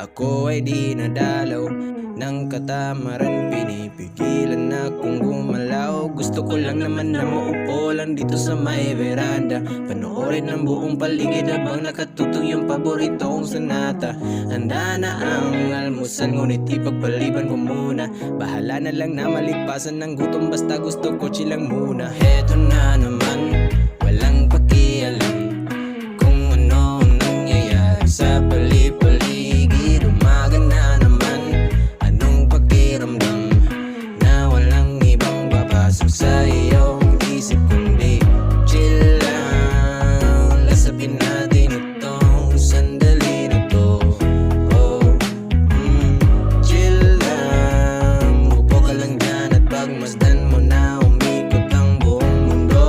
Ako ay di nadalaw ng katamaran, pinipigilan akong gumalaw. Gusto ko lang naman na maupo lang dito sa may veranda, panoorin ang buong paligid habang nakatutong yung paborito kong sonata. Handa na ang almusal, ngunit ipagpaliban ko muna. Bahala na lang na malipasan ng gutom, basta gusto ko chilang muna. Heto na naman, walang pakialam kung ano ang nangyayari sa paligid. Umaga na naman, anong pakiramdam na walang ibang papasok sa iyong isip kundi chill lang. Lasapin natin itong sandali na to. Chill lang, upo ka lang dyan at pagmasdan mo na umikot ang buong mundo.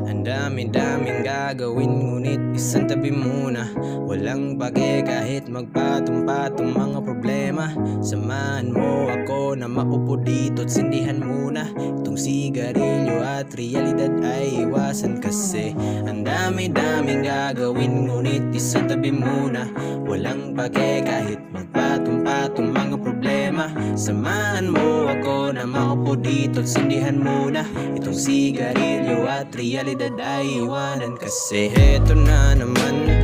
Ang dami-daming gagawin, ngunit isang tabi muna. Walang pake kahit magpatong-patong mga problema. Samahan mo ako na maupo dito at sindihan muna itong sigarilyo at realidad ay iwasan, kasi ang dami-daming gagawin, ngunit isang tabi muna. Walang pake kahit magpatong-patong mga problema. Samahan mo ako na maupo dito at sindihan muna itong sigarilyo at realidad ay iwanan, kasi heto na naman,